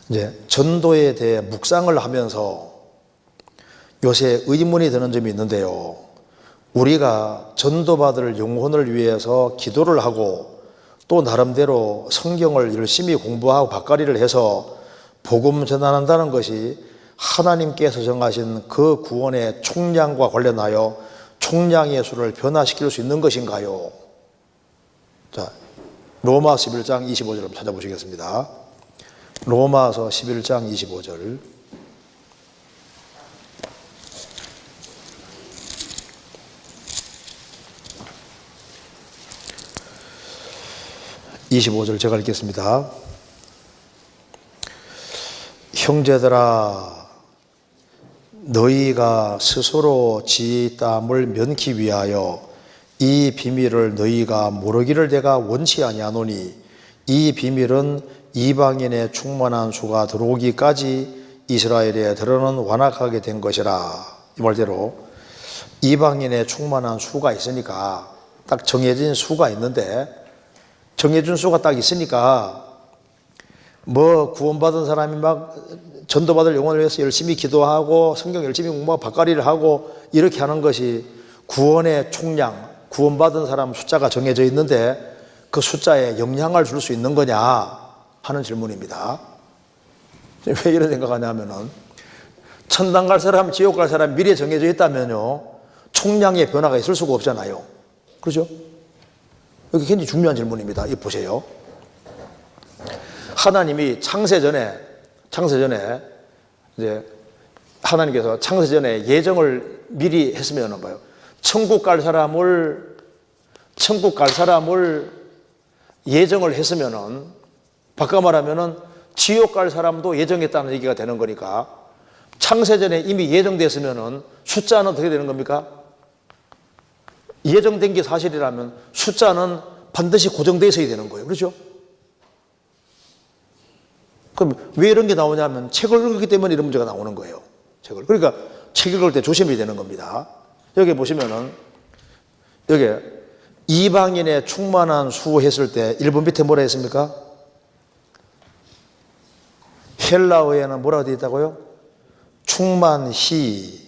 이제 전도에 대해 묵상을 하면서 요새 의문이 드는 점이 있는데요. 우리가 전도받을 영혼을 위해서 기도를 하고 또 나름대로 성경을 열심히 공부하고 밭갈이를 해서 복음 전환한다는 것이 하나님께서 정하신 그 구원의 총량과 관련하여 총량의 수를 변화시킬 수 있는 것인가요? 자, 로마서 11장 25절을 찾아보시겠습니다. 로마서 11장 25절. 제가 읽겠습니다. 형제들아, 너희가 스스로 지 땀을 면키 위하여 이 비밀을 너희가 모르기를 내가 원치 아니하노니 이 비밀은 이방인의 충만한 수가 들어오기까지 이스라엘에 들어는 완악하게 된 것이라. 이 말대로 이방인의 충만한 수가 있으니까, 딱 정해진 수가 있는데, 정해준 수가 딱 있으니까 뭐 구원받은 사람이 막 전도받을 영혼을 위해서 열심히 기도하고 성경 열심히 공부하고 밭갈이를 하고 이렇게 하는 것이 구원의 총량, 구원받은 사람 숫자가 정해져 있는데 그 숫자에 영향을 줄 수 있는 거냐 하는 질문입니다. 왜 이런 생각하냐면은 천당 갈 사람, 지옥 갈 사람 미리 정해져 있다면요, 총량의 변화가 있을 수가 없잖아요. 그렇죠? 여기 굉장히 중요한 질문입니다. 이 보세요. 하나님이 창세전에 이제 하나님께서 창세전에 예정을 미리 했으면 봐요. 천국 갈 사람을 예정을 했으면은, 바꿔 말하면은 지옥 갈 사람도 예정했다는 얘기가 되는 거니까, 창세전에 이미 예정됐으면은 숫자는 어떻게 되는 겁니까? 예정된 게 사실이라면 숫자는 반드시 고정되어 있어야 되는 거예요. 그렇죠? 그럼 왜 이런 게 나오냐면 책을 읽기 때문에 이런 문제가 나오는 거예요. 그러니까 책 읽을 때 조심해야 되는 겁니다. 여기 보시면은, 여기 이방인의 충만한 수 했을 때 1번 밑에 뭐라 했습니까? 헬라어에는 뭐라고 되어 있다고요? 충만히.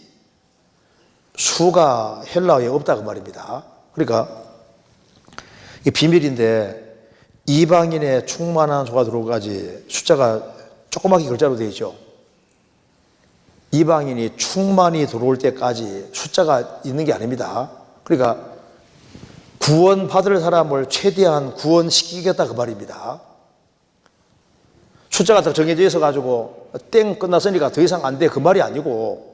수가 헬라어에 없다 그 말입니다. 그러니까 이게 비밀인데, 이방인의 충만한 수가 들어오기까지 숫자가 조그맣게 글자로 되어 있죠. 이방인이 충만히 들어올 때까지 숫자가 있는 게 아닙니다. 그러니까 구원받을 사람을 최대한 구원시키겠다 그 말입니다. 숫자가 더 정해져 있어 가지고 땡 끝났으니까 더 이상 안 돼 그 말이 아니고,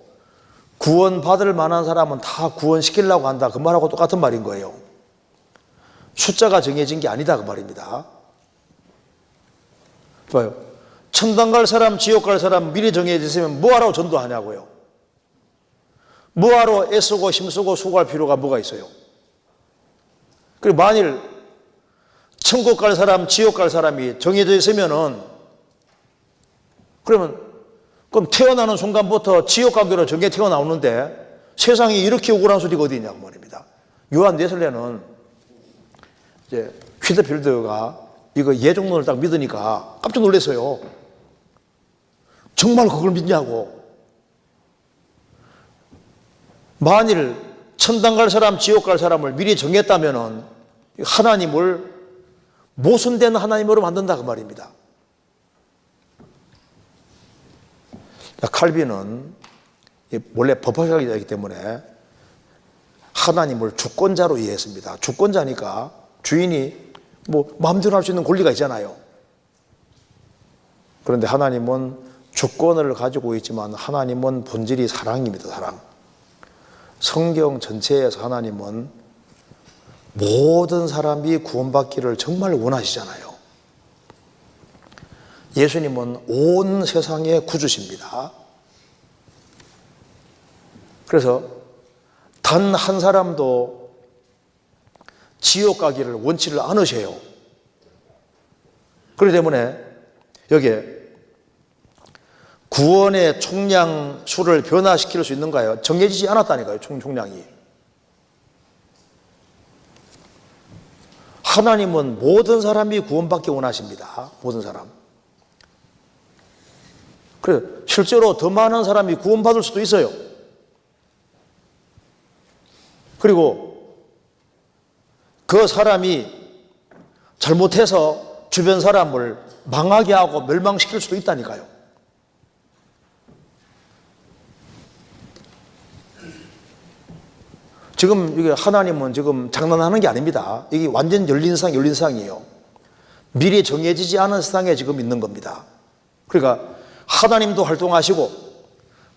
구원받을 만한 사람은 다 구원시키려고 한다 그 말하고 똑같은 말인 거예요. 숫자가 정해진 게 아니다 그 말입니다. 봐요. 천당 갈 사람, 지옥 갈 사람 미리 정해져 있으면 뭐하러 전도하냐고요. 뭐하러 애쓰고 힘쓰고 수고할 필요가 뭐가 있어요. 그리고 만일 천국 갈 사람, 지옥 갈 사람이 정해져 있으면은, 그럼 태어나는 순간부터 지옥 가기로 정해 태어나오는데 세상에 이렇게 억울한 소리가 어디 있냐고 말입니다. 요한 웨슬레는 이제 휘트필드가 이거 예정론을 딱 믿으니까 깜짝 놀랐어요. 정말 그걸 믿냐고. 만일 천당 갈 사람, 지옥 갈 사람을 미리 정했다면은 하나님을 모순된 하나님으로 만든다 그 말입니다. 칼빈은 원래 법학자이기 때문에 하나님을 주권자로 이해했습니다. 주권자니까 주인이 뭐 마음대로 할 수 있는 권리가 있잖아요. 그런데 하나님은 주권을 가지고 있지만 하나님은 본질이 사랑입니다. 사랑. 성경 전체에서 하나님은 모든 사람이 구원받기를 정말 원하시잖아요. 예수님은 온 세상의 구주십니다. 그래서 단 한 사람도 지옥 가기를 원치를 않으셔요. 그렇기 때문에 여기에 구원의 총량 수를 변화시킬 수 있는가요? 정해지지 않았다니까요. 총량이. 하나님은 모든 사람이 구원받기 원하십니다. 모든 사람. 그래 실제로 더 많은 사람이 구원받을 수도 있어요. 그리고 그 사람이 잘못해서 주변 사람을 망하게 하고 멸망시킬 수도 있다니까요. 지금 이게 하나님은 지금 장난하는 게 아닙니다. 이게 완전 열린 세상이에요. 미리 정해지지 않은 세상에 지금 있는 겁니다. 그러니까 하나님도 활동하시고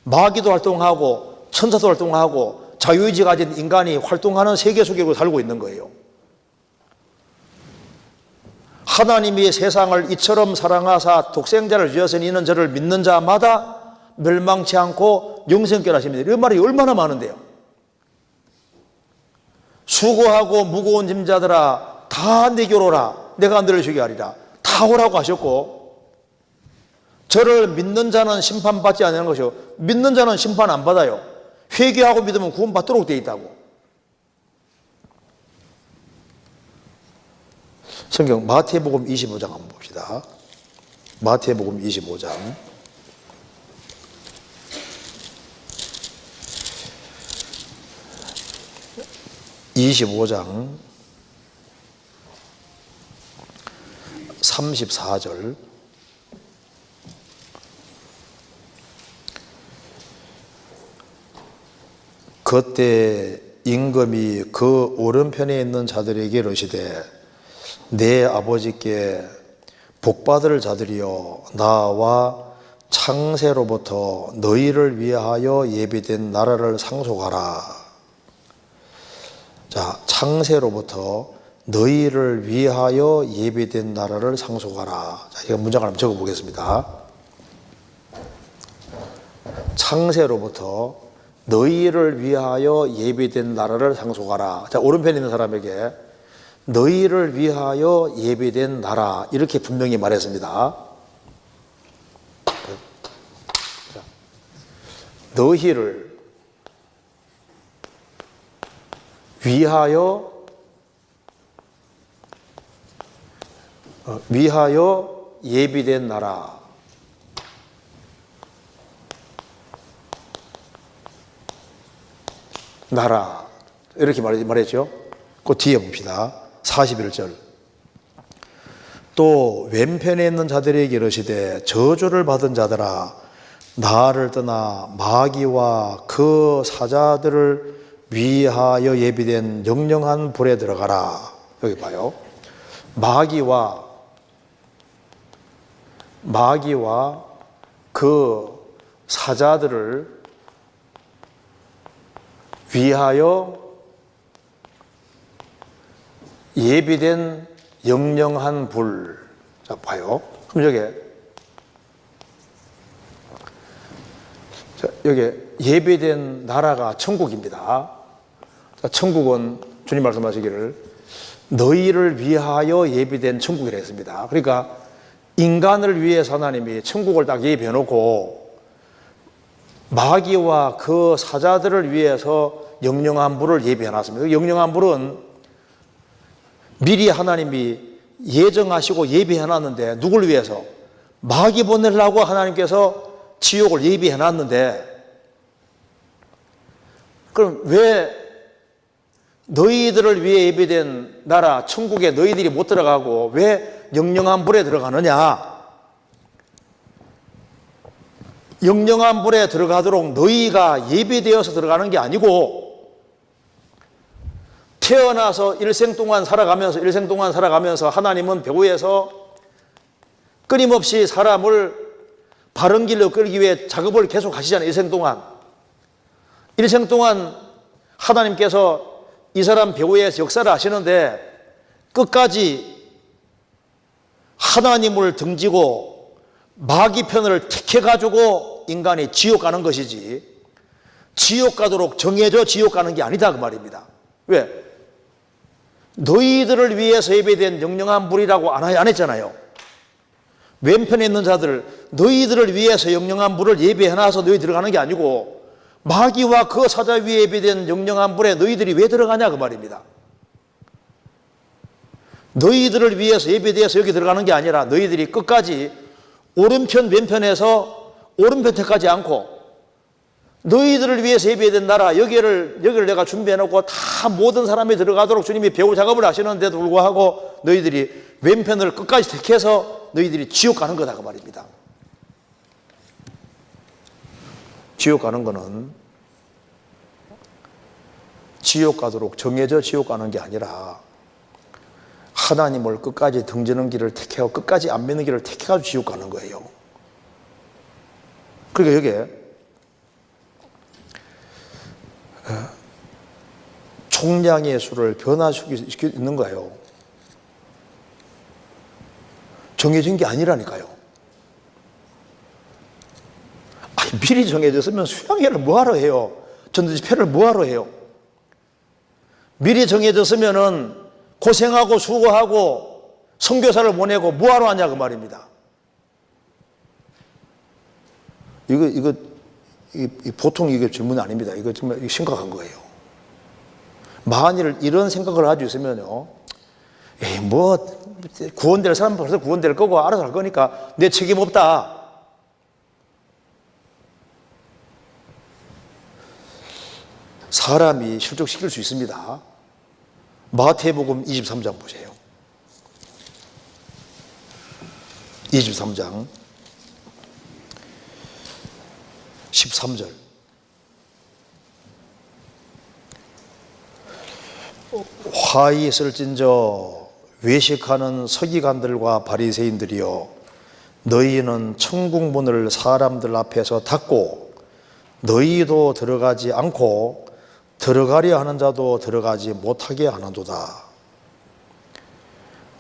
마귀도 활동하고 천사도 활동하고 자유의지 가진 인간이 활동하는 세계 속에 살고 있는 거예요. 하나님이 세상을 이처럼 사랑하사 독생자를 주셨으니 이는 저를 믿는 자마다 멸망치 않고 영생케 하십니다. 이런 말이 얼마나 많은데요. 수고하고 무거운 짐자들아 다 내게로 오라 내가 너를 쉬게 하리라. 다 오라고 하셨고 저를 믿는 자는 심판받지 않는 것이요 믿는 자는 심판 안 받아요. 회개하고 믿으면 구원받도록 되어 있다고. 성경 마태복음 25장 한번 봅시다. 마태복음 25장 25장 34절 그때 임금이 그 오른편에 있는 자들에게 이르시되 내 아버지께 복받을 자들이여 나와 창세로부터 너희를 위하여 예비된 나라를 상속하라. 자, 창세로부터 너희를 위하여 예비된 나라를 상속하라. 자, 이거 문장을 한번 적어 보겠습니다. 창세로부터 너희를 위하여 예비된 나라를 상속하라. 자, 오른편에 있는 사람에게 너희를 위하여 예비된 나라 이렇게 분명히 말했습니다. 너희를 위하여 예비된 나라. 나라 이렇게 말했죠. 그 뒤에 봅시다. 41절 또 왼편에 있는 자들에게 이르시되 저주를 받은 자들아 나를 떠나 마귀와 그 사자들을 위하여 예비된 영영한 불에 들어가라. 여기 봐요. 마귀와 그 사자들을 위하여 예비된 영영한 불. 자, 봐요. 그럼 여기 예비된 나라가 천국입니다. 자, 천국은 주님 말씀하시기를 너희를 위하여 예비된 천국이라 했습니다. 그러니까 인간을 위해서 하나님이 천국을 딱 예비해 놓고 마귀와 그 사자들을 위해서 영영한 불을 예비해 놨습니다. 영영한 불은 미리 하나님이 예정하시고 예비해 놨는데 누굴 위해서? 마귀 보내려고 하나님께서 지옥을 예비해 놨는데 그럼 왜 너희들을 위해 예비된 나라 천국에 너희들이 못 들어가고 왜 영영한 불에 들어가느냐? 영영한 불에 들어가도록 너희가 예비되어서 들어가는 게 아니고 태어나서 일생 동안 살아가면서 하나님은 배후에서 끊임없이 사람을 바른 길로 끌기 위해 작업을 계속 하시잖아요. 일생 동안 하나님께서 이 사람 배후에서 역사를 하시는데 끝까지 하나님을 등지고 마귀 편을 택해가지고 인간이 지옥 가는 것이지 지옥 가도록 정해져 지옥 가는 게 아니다 그 말입니다. 왜? 너희들을 위해서 예비된 영영한 불이라고 안 했잖아요. 왼편에 있는 자들 너희들을 위해서 영영한 불을 예비해놔서 너희 들어가는 게 아니고 마귀와 그 사자 위에 예비된 영영한 불에 너희들이 왜 들어가냐 그 말입니다. 너희들을 위해서 예비되어서 여기 들어가는 게 아니라 너희들이 끝까지 오른편 왼편에서 오른편택하지 않고 너희들을 위해서 예비된 나라 여기를 내가 준비해놓고 다 모든 사람이 들어가도록 주님이 배후 작업을 하시는데도 불구하고 너희들이 왼편을 끝까지 택해서 너희들이 지옥 가는 거다 그 말입니다. 지옥 가는 거는 지옥 가도록 정해져 지옥 가는 게 아니라 하나님을 끝까지 등지는 길을 택하고 끝까지 안 믿는 길을 택해가지고 지옥 가는 거예요. 그러니까 여기에 총량의 수를 변화시키고 있는 거예요. 정해진 게 아니라니까요. 아니, 미리 정해졌으면 수양회를 뭐하러 해요? 전도집회를 뭐하러 해요? 미리 정해졌으면은 고생하고 수고하고 선교사를 보내고 뭐하러 하냐 그 말입니다. 이거 보통 이게 질문이 아닙니다. 이거 정말 심각한 거예요. 만일 이런 생각을 가지고 있으면요, 에이, 뭐, 구원될 사람 벌써 구원될 거고, 알아서 할 거니까 내 책임 없다. 사람이 실족시킬 수 있습니다. 마태복음 23장 보세요. 23장 13절. 화이 있을진저 외식하는 서기관들과 바리새인들이여, 너희는 천국문을 사람들 앞에서 닫고 너희도 들어가지 않고 들어가려 하는 자도 들어가지 못하게 하는도다.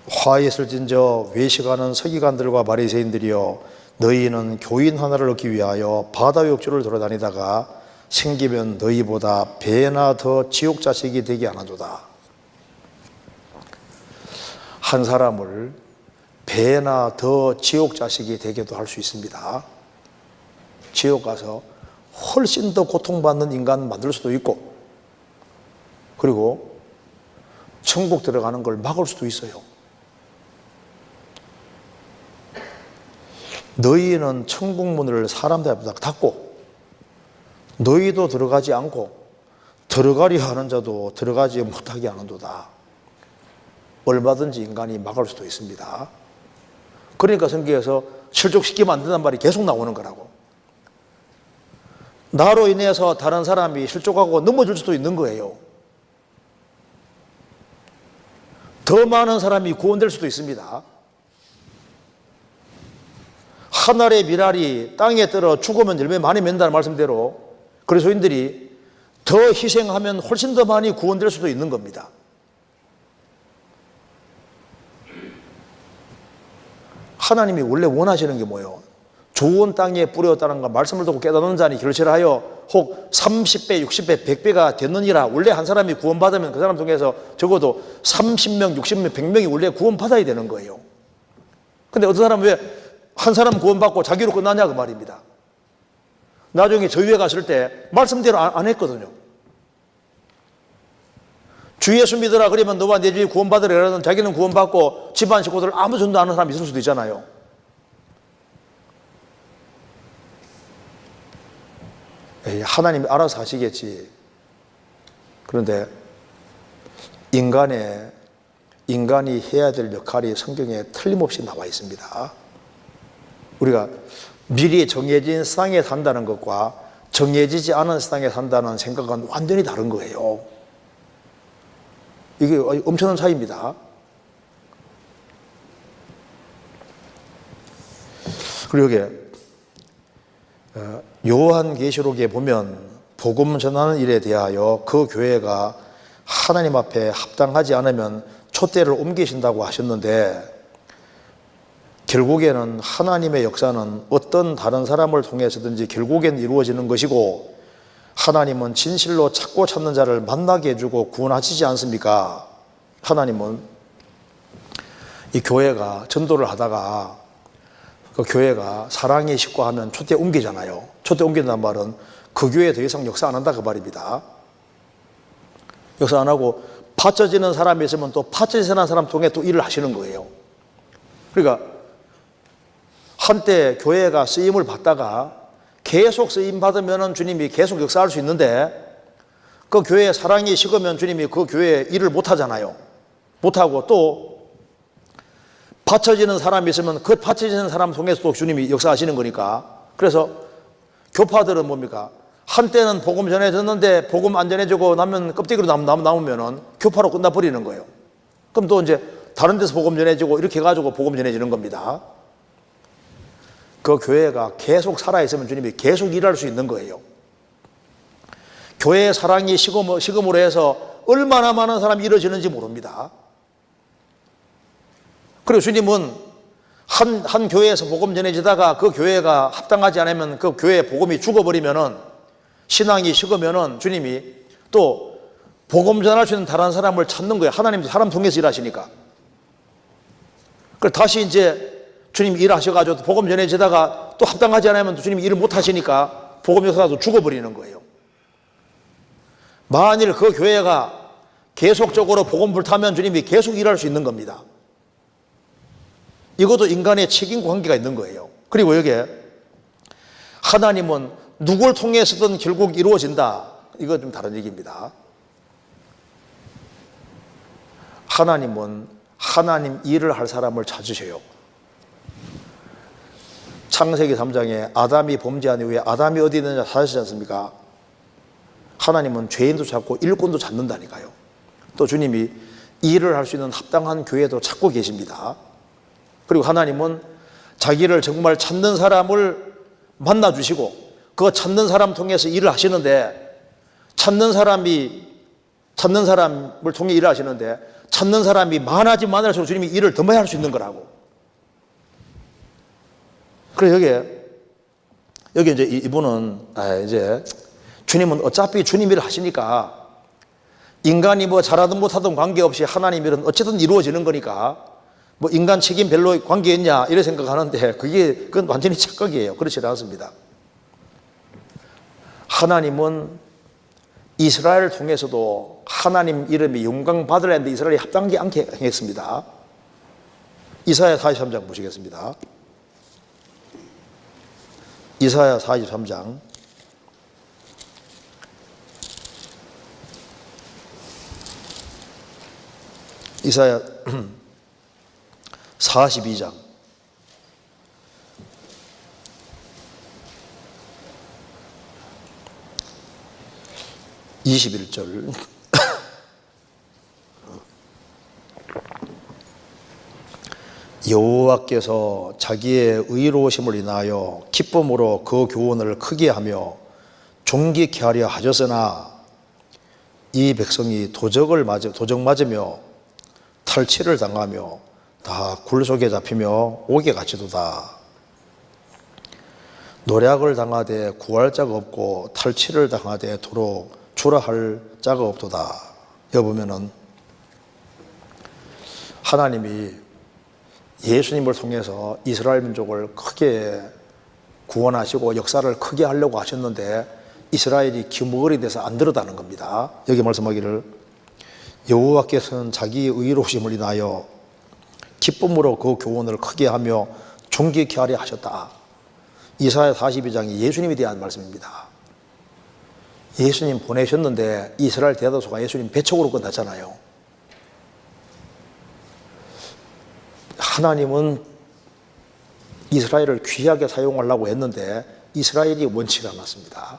화이 있을진저 외식하는 서기관들과 바리새인들이여, 너희는 교인 하나를 얻기 위하여 바다 욕조를 돌아다니다가 생기면 너희보다 배나 더 지옥 자식이 되게 하는도다. 한 사람을 배나 더 지옥 자식이 되게도 할 수 있습니다. 지옥 가서 훨씬 더 고통받는 인간 만들 수도 있고, 그리고 천국 들어가는 걸 막을 수도 있어요. 너희는 천국문을 사람들 앞에다 닫고 너희도 들어가지 않고 들어가려 하는 자도 들어가지 못하게 하는도다. 얼마든지 인간이 막을 수도 있습니다. 그러니까 성경에서 실족시키면 안 된다는 말이 계속 나오는 거라고. 나로 인해서 다른 사람이 실족하고 넘어질 수도 있는 거예요. 더 많은 사람이 구원될 수도 있습니다. 한 알의 밀알이 땅에 떨어 죽으면 열매 많이 맺는다는 말씀대로 그리스도인들이 더 희생하면 훨씬 더 많이 구원될 수도 있는 겁니다. 하나님이 원래 원하시는 게 뭐예요? 좋은 땅에 뿌렸다는 거 말씀을 듣고 깨닫는 자니 결실하여 혹 30배, 60배, 100배가 됐느니라. 원래 한 사람이 구원받으면 그 사람 중에서 적어도 30명, 60명, 100명이 원래 구원받아야 되는 거예요. 근데 어떤 사람은 왜 한 사람 구원받고 자기로 끝나냐 그 말입니다. 나중에 저 위에 갔을 때 말씀대로 안 했거든요. 주 예수 믿으라 그러면 너와 내 집이 구원받으라 그러면 자기는 구원받고 집안 식구들 아무 전도 안 하는 사람이 있을 수도 있잖아요. 에이, 하나님이 알아서 하시겠지. 그런데 인간이 해야 될 역할이 성경에 틀림없이 나와 있습니다. 우리가 미리 정해진 세상에 산다는 것과 정해지지 않은 세상에 산다는 생각은 완전히 다른 거예요. 이게 엄청난 차이입니다. 그리고 여기 요한계시록에 보면 복음 전하는 일에 대하여 그 교회가 하나님 앞에 합당하지 않으면 촛대를 옮기신다고 하셨는데, 결국에는 하나님의 역사는 어떤 다른 사람을 통해서든지 결국엔 이루어지는 것이고, 하나님은 진실로 찾고 찾는 자를 만나게 해주고 구원하시지 않습니까? 하나님은 이 교회가 전도를 하다가 그 교회가 사랑의 식구 하면 촛대 옮기잖아요. 촛대 옮긴다는 말은 그 교회 더 이상 역사 안 한다 그 말입니다. 역사 안 하고 파쳐지는 사람이 있으면 또 파쳐지는 사람 통해 또 일을 하시는 거예요. 그러니까 한때 교회가 쓰임을 받다가 계속 쓰임 받으면 주님이 계속 역사할 수 있는데, 그 교회에 사랑이 식으면 주님이 그 교회에 일을 못 하잖아요. 못 하고, 또 받쳐지는 사람이 있으면 그 받쳐지는 사람 통해서도 주님이 역사하시는 거니까. 그래서 교파들은 뭡니까? 한때는 복음 전해졌는데 복음 안 전해주고 나면 껍데기로 남으면은 교파로 끝나버리는 거예요. 그럼 또 이제 다른 데서 복음 전해지고 이렇게 해가지고 복음 전해지는 겁니다. 그 교회가 계속 살아있으면 주님이 계속 일할 수 있는 거예요. 교회의 사랑이 식음으로 해서 얼마나 많은 사람이 이루어지는지 모릅니다. 그리고 주님은 한 교회에서 복음 전해지다가 그 교회가 합당하지 않으면 그 교회의 복음이 죽어버리면은, 신앙이 식으면은 주님이 또 복음 전할 수 있는 다른 사람을 찾는 거예요. 하나님도 사람 통해서 일하시니까. 그래서 다시 이제 주님이 일하셔가지고 복음 전해지다가 또 합당하지 않으면 주님이 일을 못 하시니까 복음 역사도 죽어버리는 거예요. 만일 그 교회가 계속적으로 복음 불타면 주님이 계속 일할 수 있는 겁니다. 이것도 인간의 책임 관계가 있는 거예요. 그리고 여기에 하나님은 누굴 통해서든 결국 이루어진다. 이거 좀 다른 얘기입니다. 하나님은 하나님 일을 할 사람을 찾으셔요. 창세기 3장에 아담이 범죄한 이후에 아담이 어디 있느냐 찾으시지 않습니까? 하나님은 죄인도 찾고 일꾼도 찾는다니까요. 또 주님이 일을 할 수 있는 합당한 교회도 찾고 계십니다. 그리고 하나님은 자기를 정말 찾는 사람을 만나주시고 그 찾는 사람 통해서 일을 하시는데, 찾는 사람을 통해 일을 하시는데, 찾는 사람이 많아지면 많을수록 주님이 일을 더 많이 할 수 있는 거라고. 그래서 여기 이제 이분은 이제 주님은 어차피 주님 일을 하시니까 인간이 뭐 잘하든 못하든 관계없이 하나님 일은 어쨌든 이루어지는 거니까 뭐 인간 책임 별로 관계 있냐 이래 생각하는데 그건 완전히 착각이에요. 그렇지 않습니다. 하나님은 이스라엘을 통해서도 하나님 이름이 영광 받으려 했는데 이스라엘이 합당하지 않게 행했습니다. 이사야 43장 보시겠습니다. 이사야 43장 이사야 42장 21절 여호와께서 자기의 의로우심을 인하여 기쁨으로 그 교훈을 크게 하며 존귀케 하려 하셨으나 이 백성이 도적 맞으며 탈취를 당하며 다 굴 속에 잡히며 옥에 갇히도다. 노략을 당하되 구할 자가 없고 탈취를 당하되 도로 출하할 자가 없도다. 여기 보면은 하나님이 예수님을 통해서 이스라엘 민족을 크게 구원하시고 역사를 크게 하려고 하셨는데 이스라엘이 기머거리 돼서 안 들었다는 겁니다. 여기 말씀하기를 여호와께서는 자기의 의로우심을 인하여 기쁨으로 그 교훈을 크게 하며 존귀케 하려 하셨다. 이사야 42장이 예수님에 대한 말씀입니다. 예수님 보내셨는데 이스라엘 대다수가 예수님 배척으로 끝났잖아요. 하나님은 이스라엘을 귀하게 사용하려고 했는데 이스라엘이 원치가 않았습니다.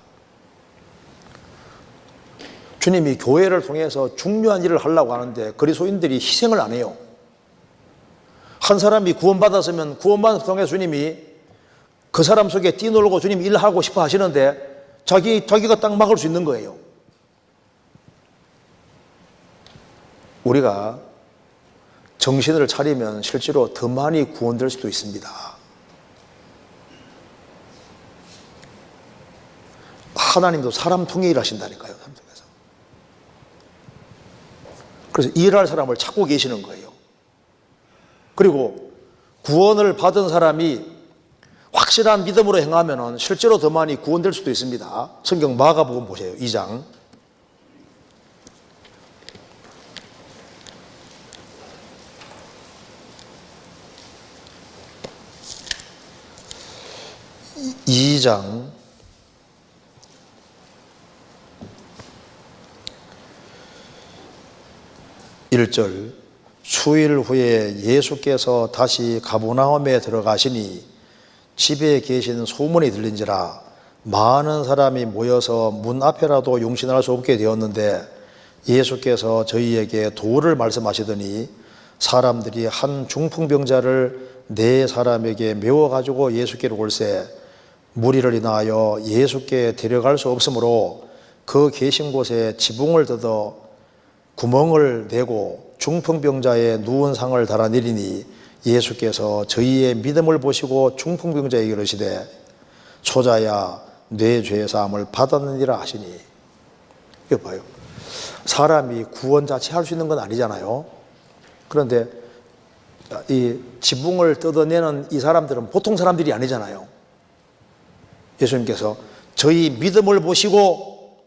주님이 교회를 통해서 중요한 일을 하려고 하는데 그리스도인들이 희생을 안 해요. 한 사람이 구원받았으면 구원받은 통해 주님이 그 사람 속에 뛰놀고 주님 일하고 싶어 하시는데 자기가 딱 막을 수 있는 거예요. 우리가 정신을 차리면 실제로 더 많이 구원될 수도 있습니다. 하나님도 사람 통해 일하신다니까요. 사람 통해서. 그래서 일할 사람을 찾고 계시는 거예요. 그리고 구원을 받은 사람이 확실한 믿음으로 행하면 실제로 더 많이 구원될 수도 있습니다. 성경 마가복음 보세요. 2장 2장 1절 수일 후에 예수께서 다시 가버나움에 들어가시니 집에 계신 소문이 들린지라 많은 사람이 모여서 문 앞에라도 용신할 수 없게 되었는데 예수께서 저희에게 도를 말씀하시더니 사람들이 한 중풍병자를 네 사람에게 메워가지고 예수께로 올세 무리를 인하여 예수께 데려갈 수 없으므로 그 계신 곳에 지붕을 뜯어 구멍을 내고 중풍병자의 누운 상을 달아내리니 예수께서 저희의 믿음을 보시고 중풍병자에게 이르시되 소자야 내 죄 사함을 받았느니라 하시니. 이거 봐요. 사람이 구원 자체 할 수 있는 건 아니잖아요. 그런데 이 지붕을 뜯어내는 이 사람들은 보통 사람들이 아니잖아요. 예수님께서 저희 믿음을 보시고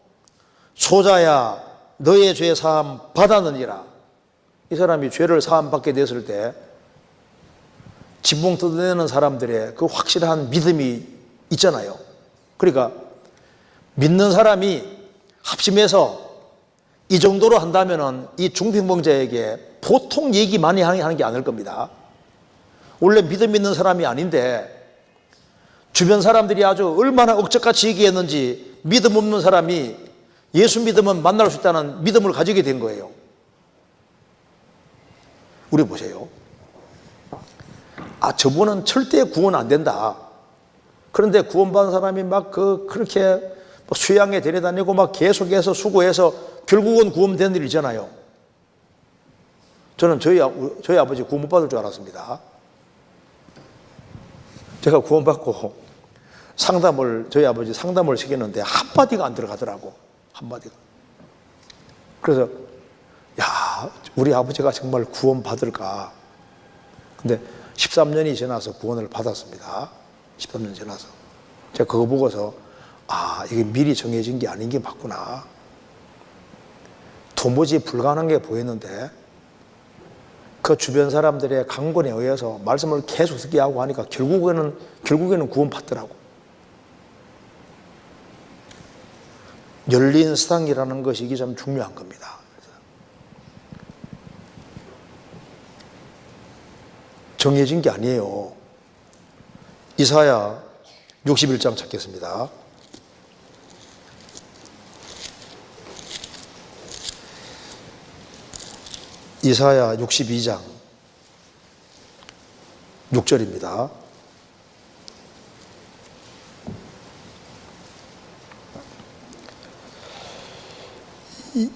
소자야 너의 죄 사함 받았느니라. 이 사람이 죄를 사함 받게 됐을 때 지붕 뜯어내는 사람들의 그 확실한 믿음이 있잖아요. 그러니까 믿는 사람이 합심해서 이 정도로 한다면은 이 중풍병자에게 보통 얘기 많이 하는 게 아닐 겁니다. 원래 믿음 있는 사람이 아닌데 주변 사람들이 아주 얼마나 억척같이 얘기했는지 믿음 없는 사람이 예수 믿으면 만날 수 있다는 믿음을 가지게 된 거예요. 우리 보세요. 저분은 절대 구원 안 된다. 그런데 구원받은 사람이 막 그렇게 수양에 데려다니고 막 계속해서 수고해서 결국은 구원된 일 있잖아요. 저는 저희 아버지 구원 못 받을 줄 알았습니다. 제가 구원받고 저희 아버지 상담을 시켰는데 한마디가 안 들어가더라고. 한마디가. 그래서 우리 아버지가 정말 구원 받을까. 근데 13년이 지나서 구원을 받았습니다. 13년 지나서. 제가 그거 보고서 이게 미리 정해진 게 아닌 게 맞구나. 도무지 불가능한 게 보였는데 그 주변 사람들의 강권에 의해서 말씀을 계속 듣게 하고 하니까 결국에는 구원 받더라고. 열린 세상이라는 것이 이게 참 중요한 겁니다. 정해진 게 아니에요. 이사야 61장 찾겠습니다. 이사야 62장 6절입니다.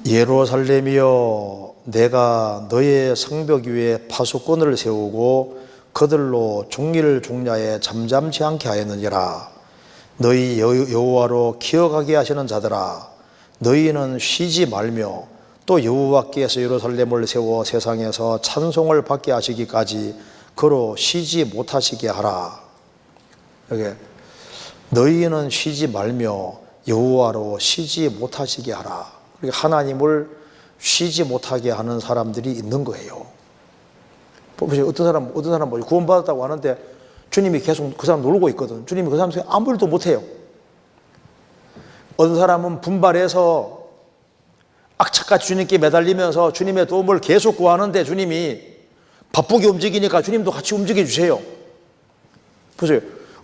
예루살렘이여 내가 너의 성벽 위에 파수꾼을 세우고 그들로 종일 종야에 잠잠치 않게 하였느니라. 너희 여호와로 기억하게 하시는 자들아 너희는 쉬지 말며 또 여호와께서 예루살렘을 세워 세상에서 찬송을 받게 하시기까지 그로 쉬지 못하시게 하라. 여기 너희는 쉬지 말며 여호와로 쉬지 못하시게 하라. 하나님을 쉬지 못하게 하는 사람들이 있는 거예요. 보세요. 어떤 사람 구원받았다고 하는데 주님이 계속 그 사람 놀고 있거든. 주님이 그 사람 속에 아무 일도 못해요. 어떤 사람은 분발해서 악착같이 주님께 매달리면서 주님의 도움을 계속 구하는데 주님이 바쁘게 움직이니까 주님도 같이 움직여 주세요. 보세요.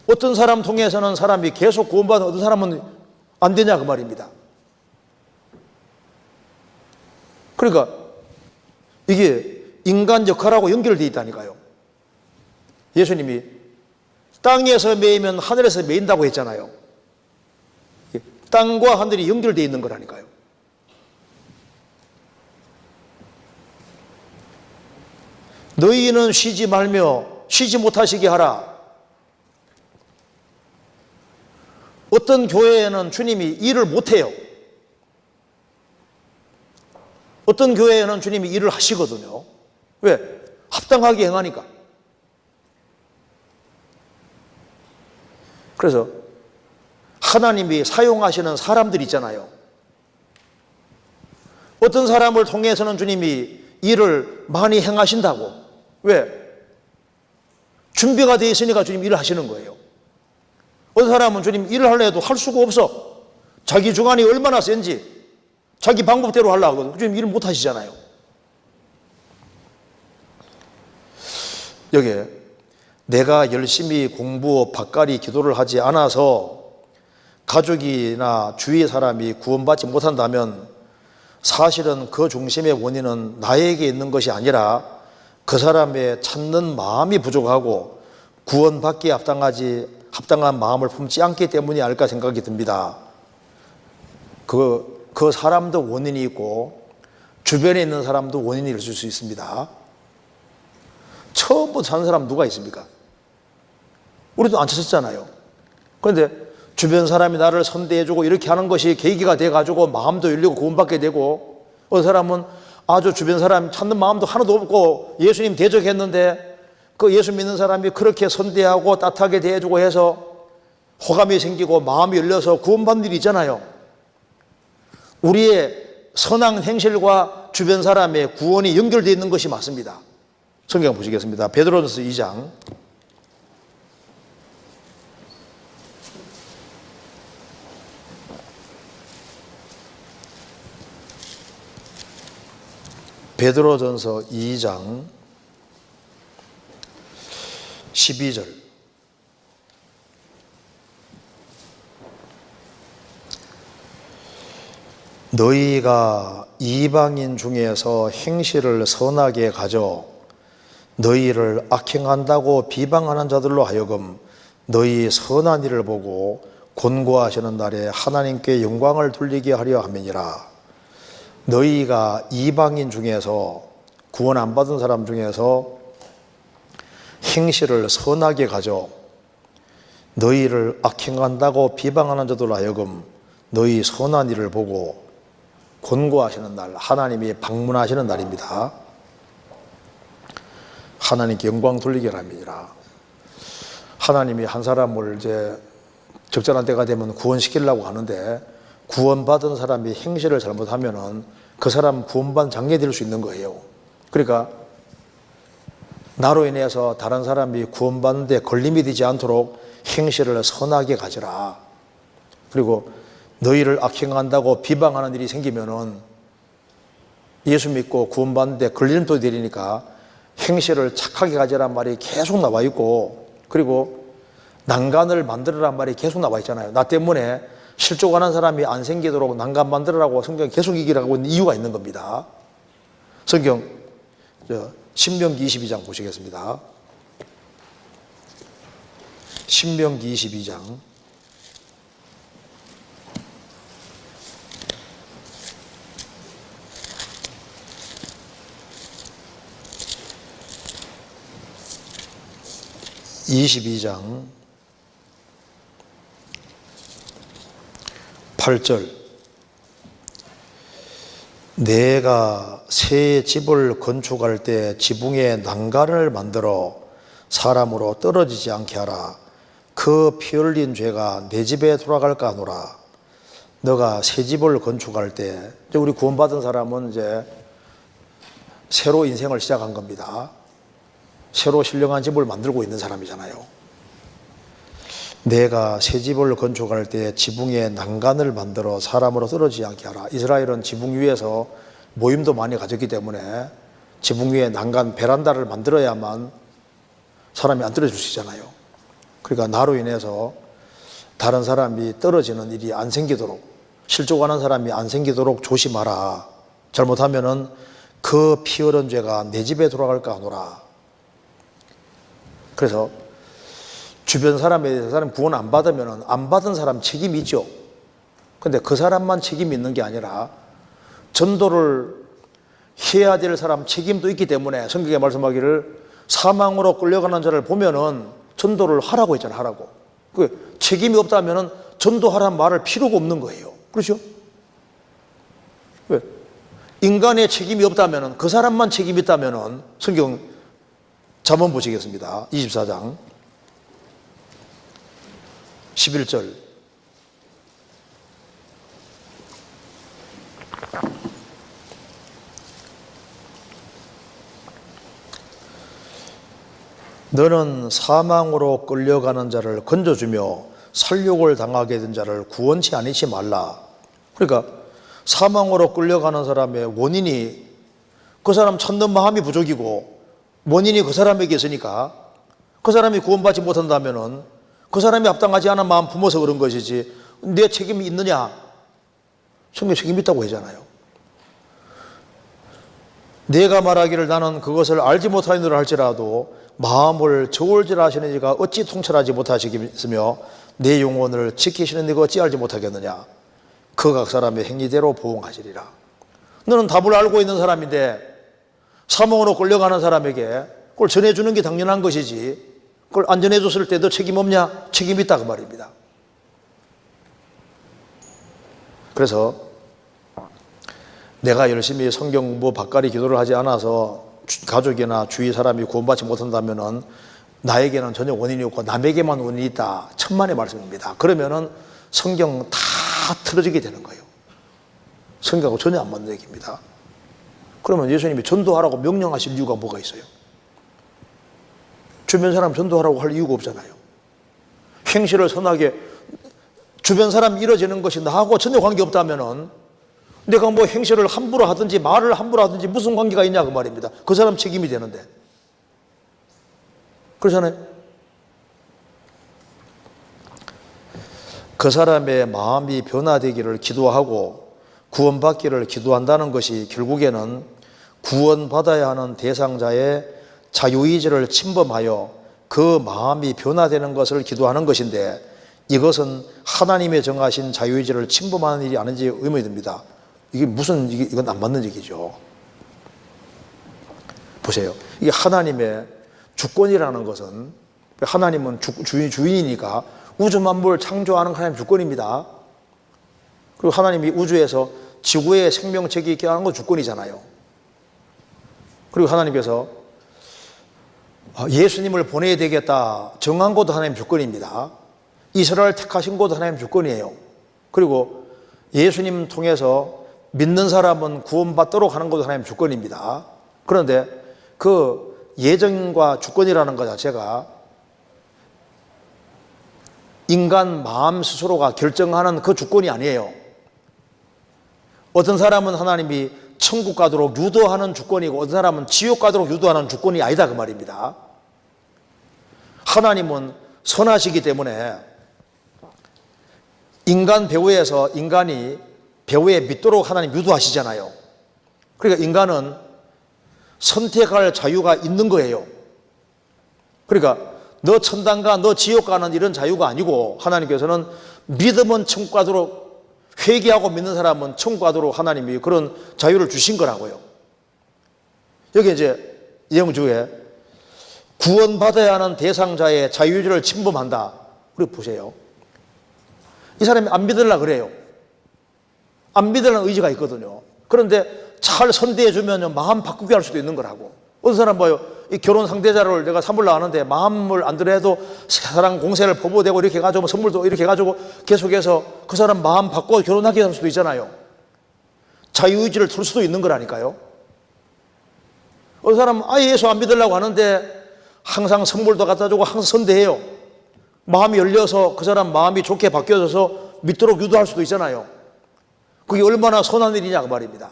어떤 사람 통해서는 사람이 계속 구원받는 어떤 사람은 안 되냐 그 말입니다. 그러니까 이게 인간 역할하고 연결되어 있다니까요. 예수님이 땅에서 매이면 하늘에서 매인다고 했잖아요. 땅과 하늘이 연결되어 있는 거라니까요. 너희는 쉬지 말며 쉬지 못하시게 하라. 어떤 교회에는 주님이 일을 못해요. 어떤 교회에는 주님이 일을 하시거든요. 왜? 합당하게 행하니까. 그래서 하나님이 사용하시는 사람들 있잖아요. 어떤 사람을 통해서는 주님이 일을 많이 행하신다고. 왜? 준비가 되어 있으니까 주님 일을 하시는 거예요. 어떤 사람은 주님 일을 하려 해도 할 수가 없어. 자기 주관이 얼마나 센지 자기 방법대로 하려고 하거든. 주님 일을 못 하시잖아요. 여기에 내가 열심히 공부, 밭갈이, 기도를 하지 않아서 가족이나 주위 사람이 구원받지 못한다면 사실은 그 중심의 원인은 나에게 있는 것이 아니라 그 사람의 찾는 마음이 부족하고 구원받기에 합당한 마음을 품지 않기 때문이 아닐까 생각이 듭니다. 그 사람도 원인이 있고 주변에 있는 사람도 원인이 있을 수 있습니다. 처음부터 사는 사람 누가 있습니까? 우리도 안 찾았잖아요. 그런데 주변 사람이 나를 선대해주고 이렇게 하는 것이 계기가 돼가지고 마음도 열리고 구원받게 되고, 어떤 사람은 아주 주변 사람 찾는 마음도 하나도 없고 예수님 대적했는데 그 예수 믿는 사람이 그렇게 선대하고 따뜻하게 대해주고 해서 호감이 생기고 마음이 열려서 구원받는 일이 있잖아요. 우리의 선한 행실과 주변 사람의 구원이 연결되어 있는 것이 맞습니다. 성경 보시겠습니다. 베드로전서 2장 베드로전서 2장 12절. 너희가 이방인 중에서 행실을 선하게 가져 너희를 악행한다고 비방하는 자들로 하여금 너희 선한 일을 보고 곤고하시는 날에 하나님께 영광을 돌리게 하려 함이니라. 너희가 이방인 중에서, 구원 안 받은 사람 중에서 행실을 선하게 가져 너희를 악행한다고 비방하는 자들로 하여금 너희 선한 일을 보고 곤고하시는 날, 하나님이 방문하시는 날입니다. 하나님께 영광 돌리게 함이니라. 하나님이 한 사람을 이제 적절한 때가 되면 구원시키려고 하는데 구원받은 사람이 행실을 잘못하면은 그 사람 구원받은 장애 될 수 있는 거예요. 그러니까 나로 인해서 다른 사람이 구원받는 데 걸림이 되지 않도록 행실을 선하게 가지라. 그리고 너희를 악행한다고 비방하는 일이 생기면은 예수 믿고 구원받는 데 걸림돌이 되니까 행실을 착하게 가지란 말이 계속 나와 있고, 그리고 난간을 만들으란 말이 계속 나와 있잖아요. 나 때문에 실족하는 사람이 안 생기도록 난간 만들으라고 성경이 계속 얘기를 하고 있는 이유가 있는 겁니다. 성경 신명기 22장 보시겠습니다. 신명기 22장 22장 8절. 내가 새 집을 건축할 때 지붕에 난간을 만들어 사람으로 떨어지지 않게 하라. 그 피 흘린 죄가 내 집에 돌아갈까 하노라. 너가 새 집을 건축할 때, 우리 구원받은 사람은 이제 새로 인생을 시작한 겁니다. 새로 신령한 집을 만들고 있는 사람이잖아요. 내가 새 집을 건축할 때 지붕에 난간을 만들어 사람으로 떨어지지 않게 하라. 이스라엘은 지붕 위에서 모임도 많이 가졌기 때문에 지붕 위에 난간, 베란다를 만들어야만 사람이 안 떨어질 수 있잖아요. 그러니까 나로 인해서 다른 사람이 떨어지는 일이 안 생기도록, 실족하는 사람이 안 생기도록 조심하라. 잘못하면은 그 피 흘린 죄가 내 집에 돌아갈까 하노라. 그래서 주변 사람에 대해서 사람 구원 안 받으면 안 받은 사람 책임이 있죠. 근데 그 사람만 책임이 있는 게 아니라 전도를 해야 될 사람 책임도 있기 때문에 성경에 말씀하기를 사망으로 끌려가는 자를 보면은 전도를 하라고 했잖아요. 하라고. 그 책임이 없다면은 전도하라는 말을 필요가 없는 거예요. 그렇죠? 왜? 인간의 책임이 없다면은, 그 사람만 책임이 있다면은, 성경 잠언 보시겠습니다. 24장 11절. 너는 사망으로 끌려가는 자를 건져주며 살육을 당하게 된 자를 구원치 아니지 말라. 그러니까 사망으로 끌려가는 사람의 원인이 그 사람 찾는 마음이 부족이고 원인이 그 사람에게 있으니까 그 사람이 구원받지 못한다면은 그 사람이 합당하지 않은 마음 품어서 그런 것이지 내 책임이 있느냐? 성경 책임이 있다고 하잖아요. 내가 말하기를 나는 그것을 알지 못하느라 할지라도 마음을 저울질하시는 이가 어찌 통찰하지 못하시겠으며 내 영혼을 지키시는 이가 어찌 알지 못하겠느냐? 그 각 사람의 행위대로 보응하시리라. 너는 답을 알고 있는 사람인데 사망으로 끌려가는 사람에게 그걸 전해주는 게 당연한 것이지 그걸 안 전해줬을 때 너 책임 없냐? 책임이 있다 그 말입니다. 그래서 내가 열심히 성경 공부 밥가리 기도를 하지 않아서 가족이나 주위 사람이 구원받지 못한다면은 나에게는 전혀 원인이 없고 남에게만 원인이 있다. 천만의 말씀입니다. 그러면은 성경 다 틀어지게 되는 거예요. 성경하고 전혀 안 맞는 얘기입니다. 그러면 예수님이 전도하라고 명령하실 이유가 뭐가 있어요? 주변 사람 전도하라고 할 이유가 없잖아요. 행실을 선하게 주변 사람 이뤄지는 것이 나하고 전혀 관계없다면은 내가 뭐 행실을 함부로 하든지 말을 함부로 하든지 무슨 관계가 있냐 그 말입니다. 그 사람 책임이 되는데. 그렇잖아요. 그 사람의 마음이 변화되기를 기도하고 구원받기를 기도한다는 것이 결국에는 구원받아야 하는 대상자의 자유의지를 침범하여 그 마음이 변화되는 것을 기도하는 것인데 이것은 하나님의 정하신 자유의지를 침범하는 일이 아닌지 의문이 듭니다. 이건 안 맞는 얘기죠. 보세요. 이게 하나님의 주권이라는 것은 하나님은 주인이니까 우주 만물 창조하는 하나님의 주권입니다. 그리고 하나님이 우주에서 지구의 생명체계 있게 하는 건 주권이잖아요. 그리고 하나님께서 예수님을 보내야 되겠다 정한 것도 하나님 주권입니다. 이스라엘 택하신 것도 하나님 주권이에요. 그리고 예수님 통해서 믿는 사람은 구원받도록 하는 것도 하나님 주권입니다. 그런데 그 예정과 주권이라는 것 자체가 인간 마음 스스로가 결정하는 그 주권이 아니에요. 어떤 사람은 하나님이 천국 가도록 유도하는 주권이고 어떤 사람은 지옥 가도록 유도하는 주권이 아니다 그 말입니다. 하나님은 선하시기 때문에 인간 배후에서 인간이 배후에 믿도록 하나님 유도하시잖아요. 그러니까 인간은 선택할 자유가 있는 거예요. 그러니까 너 천당 너 지옥 가는 이런 자유가 아니고 하나님께서는 믿으면 천국 가도록 회개하고 믿는 사람은 천국 가도록 하나님이 그런 자유를 주신 거라고요. 여기 이제 내용 중에 구원받아야 하는 대상자의 자유의지를 침범한다. 그리고 보세요. 이 사람이 안 믿으려고 그래요. 안 믿으려는 의지가 있거든요. 그런데 잘 선대해주면 마음 바꾸게 할 수도 있는 거라고. 어떤 사람 봐요. 이 결혼 상대자를 내가 삼으려고 하는데 마음을 안 들어 해도 사랑 공세를 보보대고 이렇게 해가지고 선물도 이렇게 해가지고 계속해서 그 사람 마음 바꿔 결혼하게 할 수도 있잖아요. 자유의지를 틀 수도 있는 거라니까요. 어떤 사람은 아예 예수 안 믿으려고 하는데 항상 선물도 갖다 주고 항상 선대해요. 마음이 열려서 그 사람 마음이 좋게 바뀌어져서 믿도록 유도할 수도 있잖아요. 그게 얼마나 선한 일이냐 그 말입니다.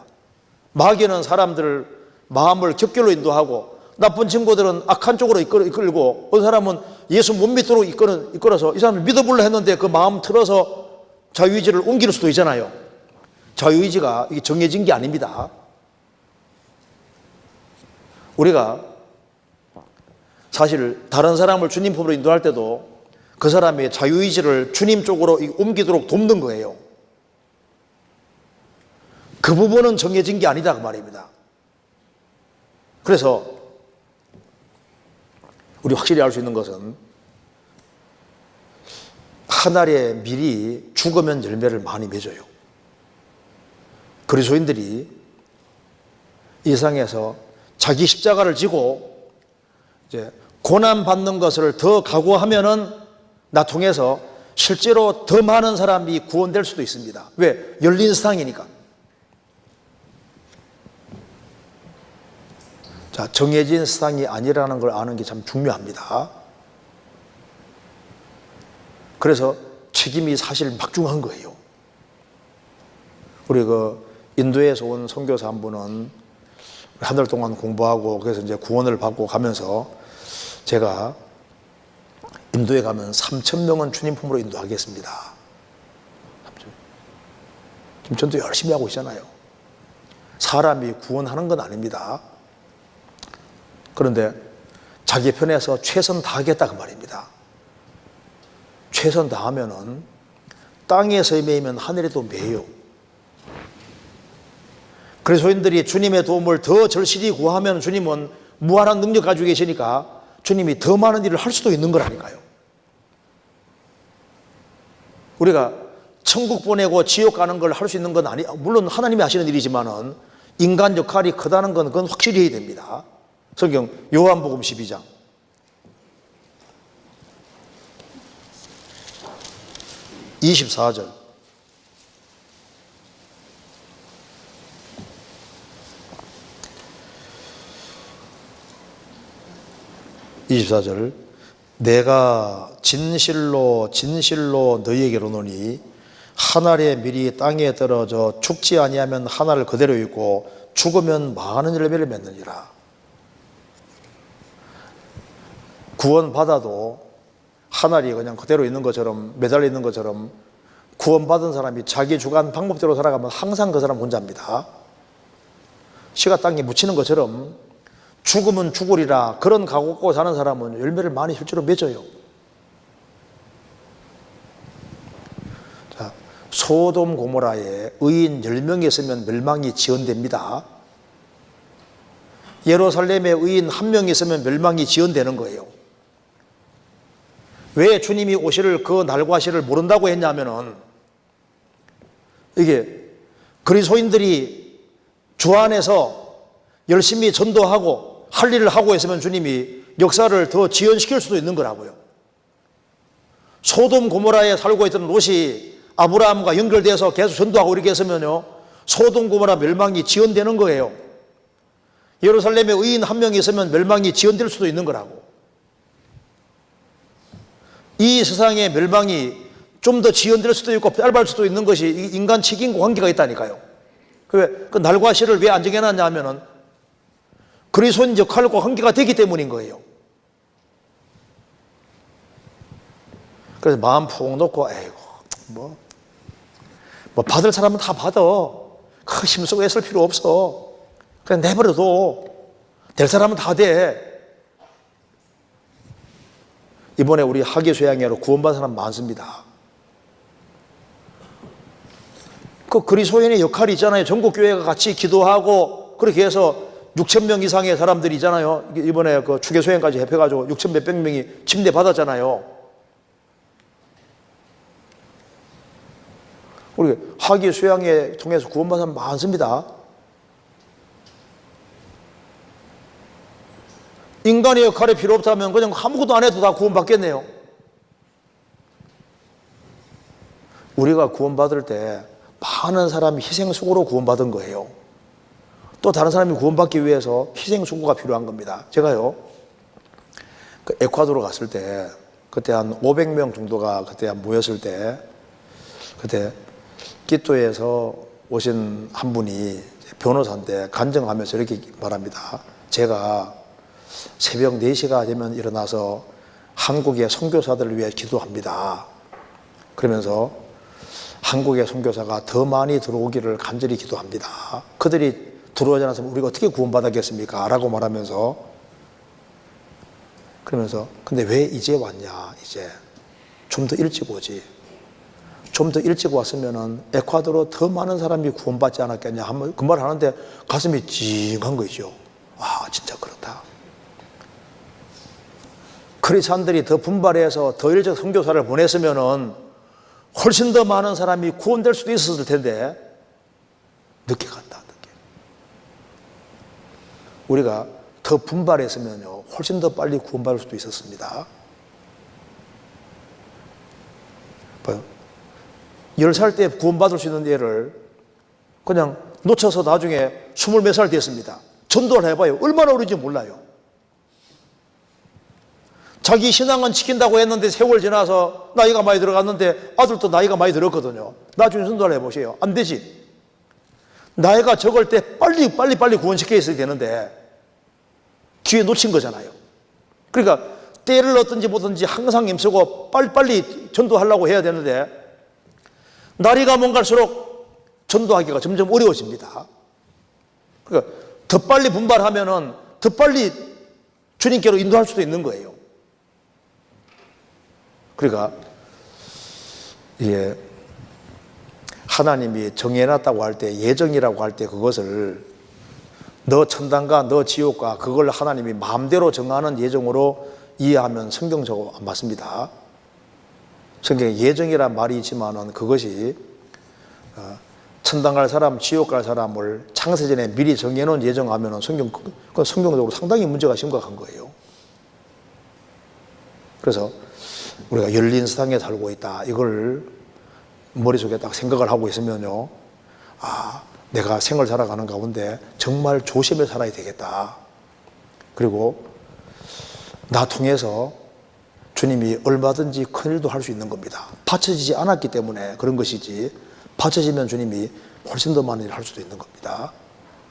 마귀는 사람들 마음을 격결로 인도하고 나쁜 친구들은 악한 쪽으로 이끌고 어떤 사람은 예수 못 믿도록 이끌어서 이 사람을 믿어보려 했는데 그 마음 틀어서 자유의지를 옮길 수도 있잖아요. 자유의지가 이게 정해진 게 아닙니다. 우리가 사실 다른 사람을 주님 품으로 인도할 때도 그 사람의 자유의지를 주님 쪽으로 옮기도록 돕는 거예요. 그 부분은 정해진 게 아니다 그 말입니다. 그래서 우리 확실히 알 수 있는 것은 한 알의 밀이 죽으면 열매를 많이 맺어요. 그리스도인들이 이 세상에서 자기 십자가를 지고 이제 고난 받는 것을 더 각오하면은 나 통해서 실제로 더 많은 사람이 구원될 수도 있습니다. 왜? 열린 세상이니까. 자, 정해진 세상이 아니라는 걸 아는 게 참 중요합니다. 그래서 책임이 사실 막중한 거예요. 우리 인도에서 온 선교사 한 분은 한 달 동안 공부하고 그래서 이제 구원을 받고 가면서 제가 인도에 가면 3,000명은 주님 품으로 인도하겠습니다. 지금 전도 열심히 하고 있잖아요. 사람이 구원하는 건 아닙니다. 그런데 자기 편에서 최선 다하겠다 그 말입니다. 최선 다하면은 땅에서 매이면 하늘에도 매요. 그리스도인들이 주님의 도움을 더 절실히 구하면 주님은 무한한 능력 가지고 계시니까 주님이 더 많은 일을 할 수도 있는 거라니까요. 우리가 천국 보내고 지옥 가는 걸 할 수 있는 건 물론 하나님이 하시는 일이지만은 인간 역할이 크다는 건 그건 확실히 해야 됩니다. 성경 요한복음 12장 24절. 내가 진실로 진실로 너희에게로 노니 한 알의 밀이 땅에 떨어져 죽지 아니하면 한 알 그대로 있고 죽으면 많은 열매를 맺느니라. 구원받아도 한 알이 그냥 그대로 있는 것처럼 매달려 있는 것처럼 구원받은 사람이 자기 주관 방법대로 살아가면 항상 그 사람 혼자입니다. 씨가 땅에 묻히는 것처럼 죽으면 죽으리라 그런 각오 갖고 사는 사람은 열매를 많이 실제로 맺어요. 자, 소돔 고모라에 의인 10명이 있으면 멸망이 지연됩니다. 예루살렘에 의인 1명이 있으면 멸망이 지연되는 거예요. 왜 주님이 오실 그 날과 시를 모른다고 했냐면은 이게 그리스도인들이 주 안에서 열심히 전도하고 할 일을 하고 있으면 주님이 역사를 더 지연시킬 수도 있는 거라고요. 소돔 고모라에 살고 있던 롯이 아브라함과 연결돼서 계속 전도하고 이렇게 했으면요 소돔 고모라 멸망이 지연되는 거예요. 예루살렘에 의인 1명이 있으면 멸망이 지연될 수도 있는 거라고. 이 세상의 멸망이 좀 더 지연될 수도 있고 짧을 수도 있는 것이 인간 책임과 관계가 있다니까요. 그 날과 시를 왜 안 정해놨냐 하면은 그리스도인 역할과 관계가 되기 때문인 거예요. 그래서 마음 푹 놓고 에이고 뭐 받을 사람은 다 받아. 그 힘쓰고 애쓸 필요 없어. 그냥 내버려둬. 될 사람은 다 돼. 이번에 우리 하계수양회로 구원받은 사람 많습니다. 그 그리스도인의 역할이 있잖아요. 전국교회가 같이 기도하고 그렇게 해서 6,000명 이상의 사람들이 있잖아요. 이번에 그 추계소행까지 합해가지고 6,000 몇백 명이 침대 받았잖아요. 우리 하계수양회 통해서 구원받은 사람 많습니다. 인간의 역할이 필요 없다면 그냥 아무것도 안 해도 다 구원받겠네요. 우리가 구원받을 때 많은 사람이 희생수고로 구원받은 거예요. 또 다른 사람이 구원받기 위해서 희생수고가 필요한 겁니다. 제가요, 그 에콰도르 갔을 때, 그때 한 500명 정도가 그때 모였을 때, 그때 끼또에서 오신 한 분이 변호사인데 간증하면서 이렇게 말합니다. 제가 새벽 4시가 되면 일어나서 한국의 선교사들을 위해 기도합니다. 그러면서 한국의 선교사가 더 많이 들어오기를 간절히 기도합니다. 그들이 들어오지 않았으면 우리가 어떻게 구원받았겠습니까? 라고 말하면서 그러면서 근데 왜 이제 왔냐? 이제 좀 더 일찍 오지. 좀 더 일찍 왔으면은 에콰도르 더 많은 사람이 구원받지 않았겠냐 하면 그 말 하는데 가슴이 찡한 거죠. 아, 진짜 그렇다. 크리스찬들이 더 분발해서 더 일찍 선교사를 보냈으면은 훨씬 더 많은 사람이 구원될 수도 있었을 텐데 늦게 간다. 늦게. 우리가 더 분발했으면요 훨씬 더 빨리 구원받을 수도 있었습니다. 10살 때 구원받을 수 있는 애를 그냥 놓쳐서 나중에 20몇 살 됐습니다. 전도를 해봐요. 얼마나 오른지 몰라요. 자기 신앙은 지킨다고 했는데 세월 지나서 나이가 많이 들어갔는데 아들도 나이가 많이 들었거든요. 나중에 전도를 해보세요. 안 되지. 나이가 적을 때 빨리 구원시켜 있어야 되는데 기회 놓친 거잖아요. 그러니까 때를 얻든지 뭐든지 항상 힘쓰고 빨리 전도하려고 해야 되는데 나이가 먼 갈수록 전도하기가 점점 어려워집니다. 그러니까 더 빨리 분발하면은 더 빨리 주님께로 인도할 수도 있는 거예요. 그러니까 예, 하나님이 정해놨다고 할 때, 예정이라고 할 때 그것을 너 천당과 너 지옥과 그걸 하나님이 마음대로 정하는 예정으로 이해하면 성경적으로 안 맞습니다. 성경에 예정이란 말이 있지만은 그것이 천당 갈 사람, 지옥 갈 사람을 창세전에 미리 정해놓은 예정하면은 성경적으로 상당히 문제가 심각한 거예요. 그래서 우리가 열린 세상에 살고 있다. 이걸 머릿속에 딱 생각을 하고 있으면요. 아, 내가 생을 살아가는 가운데 정말 조심해 살아야 되겠다. 그리고 나 통해서 주님이 얼마든지 큰일도 할 수 있는 겁니다. 받쳐지지 않았기 때문에 그런 것이지 받쳐지면 주님이 훨씬 더 많은 일을 할 수도 있는 겁니다.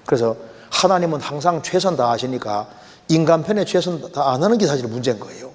그래서 하나님은 항상 최선 다하시니까 인간 편에 최선 다 안 하는 게 사실 문제인 거예요.